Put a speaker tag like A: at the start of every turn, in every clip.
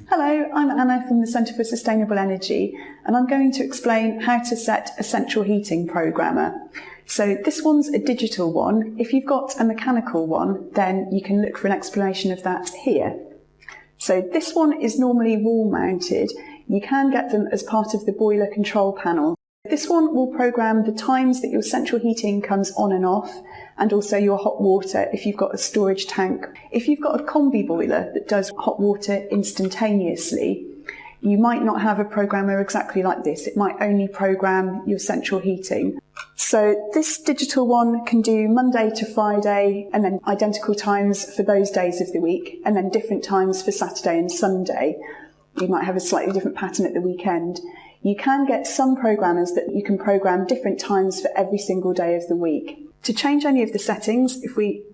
A: Hello, I'm Anna from the Centre for Sustainable Energy, and I'm going to explain how to set a central heating programmer. So this one's a digital one. If you've got a mechanical one, then you can look for an explanation of that here. So this one is normally wall mounted. You can get them as part of the boiler control panel. This one will program the times that your central heating comes on and off, and also your hot water if you've got a storage tank. If you've got a combi boiler that does hot water instantaneously, you might not have a programmer exactly like this. It might only program your central heating. So this digital one can do Monday to Friday, and then identical times for those days of the week, and then different times for Saturday and Sunday. You might have a slightly different pattern at the weekend. You can get some programmers that you can program different times for every single day of the week. To change any of the settings, if we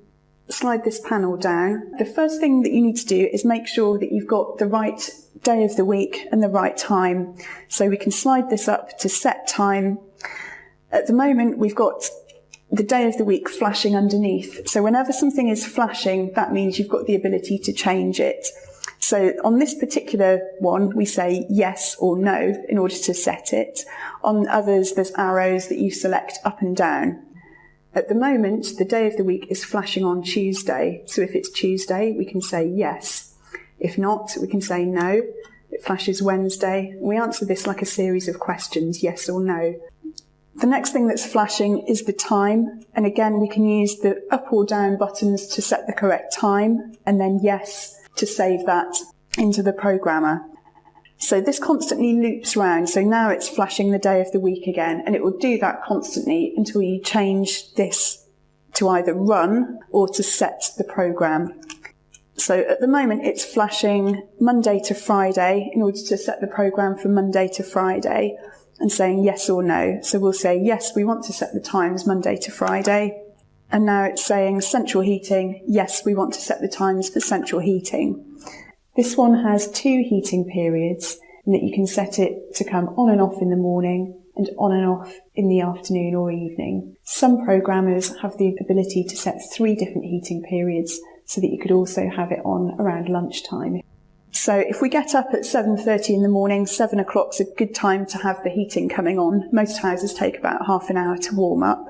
A: slide this panel down, the first thing that you need to do is make sure that you've got the right day of the week and the right time. So we can slide this up to set time. At the moment, we've got the day of the week flashing underneath. So whenever something is flashing, that means you've got the ability to change it. So on this particular one, we say yes or no in order to set it. On others, there's arrows that you select up and down. At the moment, the day of the week is flashing on Tuesday. So if it's Tuesday, we can say yes. If not, we can say no. It flashes Wednesday. We answer this like a series of questions, yes or no. The next thing that's flashing is the time. And again, we can use the up or down buttons to set the correct time, and then yes to save that into the programmer. So this constantly loops round. So now it's flashing the day of the week again, and it will do that constantly until you change this to either run or to set the program. So at the moment it's flashing Monday to Friday in order to set the program for Monday to Friday and saying yes or no. So we'll say yes, we want to set the times Monday to Friday. And now it's saying central heating, yes, we want to set the times for central heating. This one has 2 heating periods, and that you can set it to come on and off in the morning and on and off in the afternoon or evening. Some programmers have the ability to set 3 different heating periods so that you could also have it on around lunchtime. So if we get up at 7:30 in the morning, 7 o'clock's a good time to have the heating coming on. Most houses take about half an hour to warm up,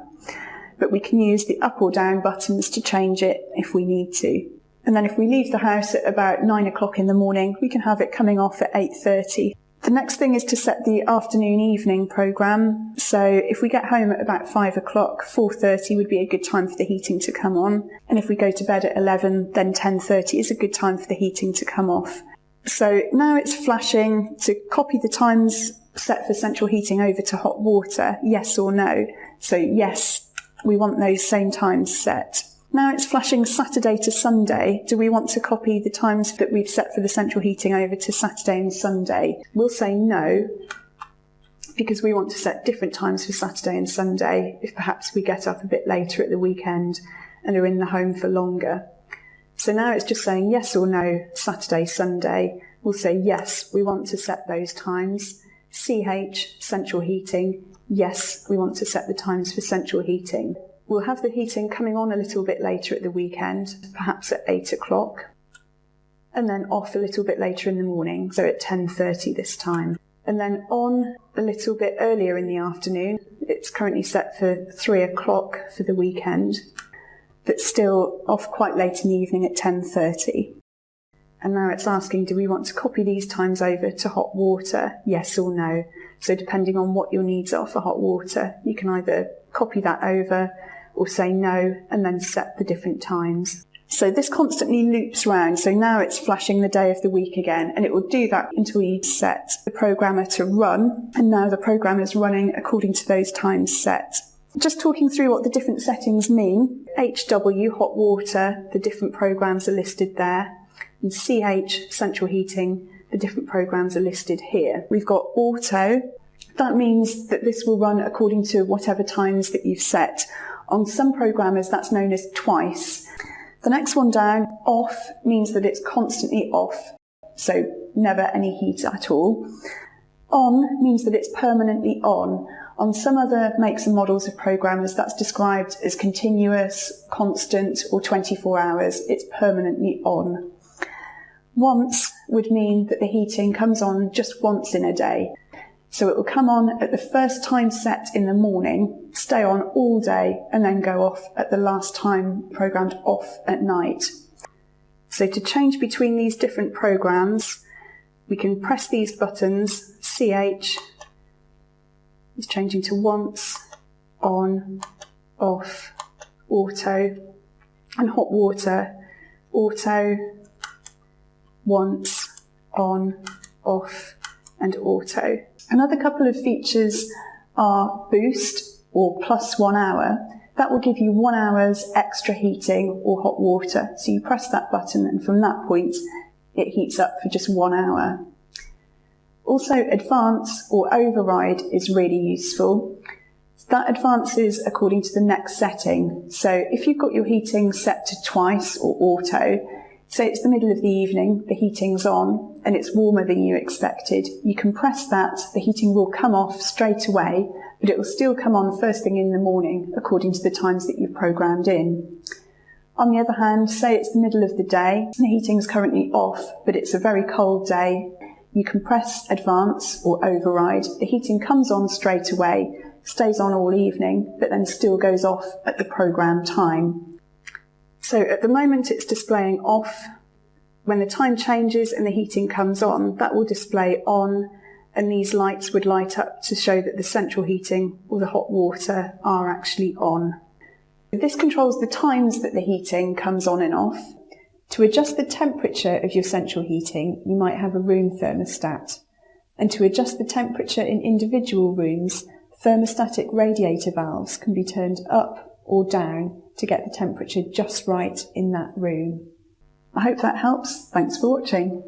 A: but we can use the up or down buttons to change it if we need to. And then if we leave the house at about 9 o'clock in the morning, we can have it coming off at 8:30. The next thing is to set the afternoon-evening programme. So if we get home at about 5 o'clock, 4:30 would be a good time for the heating to come on. And if we go to bed at 11, then 10:30 is a good time for the heating to come off. So now it's flashing to copy the times set for central heating over to hot water, yes or no. So yes, we want those same times set. Now it's flashing Saturday to Sunday. Do we want to copy the times that we've set for the central heating over to Saturday and Sunday? We'll say no, because we want to set different times for Saturday and Sunday if perhaps we get up a bit later at the weekend and are in the home for longer. So now it's just saying yes or no, Saturday, Sunday. We'll say yes, we want to set those times. CH, central heating. Yes, we want to set the times for central heating. We'll have the heating coming on a little bit later at the weekend, perhaps at 8 o'clock, and then off a little bit later in the morning, so at 10:30 this time. And then on a little bit earlier in the afternoon. It's currently set for 3 o'clock for the weekend, but still off quite late in the evening at 10:30. And now it's asking, do we want to copy these times over to hot water, yes or no? So depending on what your needs are for hot water, you can either copy that over or say no and then set the different times. So this constantly loops round. So now it's flashing the day of the week again, and it will do that until you set the programmer to run. And now the programmer is running according to those times set. Just talking through what the different settings mean. HW, hot water, the different programs are listed there. And CH, central heating, the different programs are listed here. We've got auto. That means that this will run according to whatever times that you've set. On some programmers, that's known as twice. The next one down, off, means that it's constantly off, so never any heat at all. On means that it's permanently on. On some other makes and models of programmers, that's described as continuous, constant, or 24 hours. It's permanently on. Once would mean that the heating comes on just once in a day. So it will come on at the first time set in the morning, stay on all day, and then go off at the last time programmed off at night. So to change between these different programs, we can press these buttons. CH is changing to once, on, off, auto, and hot water, auto, once, on, off, and auto. Another couple of features are boost or plus 1 hour. That will give you 1 hour's extra heating or hot water. So you press that button and from that point it heats up for just 1 hour. Also, advance or override is really useful. That advances according to the next setting. So if you've got your heating set to twice or auto, say it's the middle of the evening, the heating's on and it's warmer than you expected, you can press that, the heating will come off straight away, but it will still come on first thing in the morning according to the times that you've programmed in. On the other hand, say it's the middle of the day, the heating's currently off, but it's a very cold day, you can press advance or override, the heating comes on straight away, stays on all evening, but then still goes off at the programmed time. So at the moment it's displaying off. When the time changes and the heating comes on, that will display on, and these lights would light up to show that the central heating or the hot water are actually on. This controls the times that the heating comes on and off. To adjust the temperature of your central heating, you might have a room thermostat. And to adjust the temperature in individual rooms, thermostatic radiator valves can be turned up or down to get the temperature just right in that room. I hope that helps. Thanks for watching.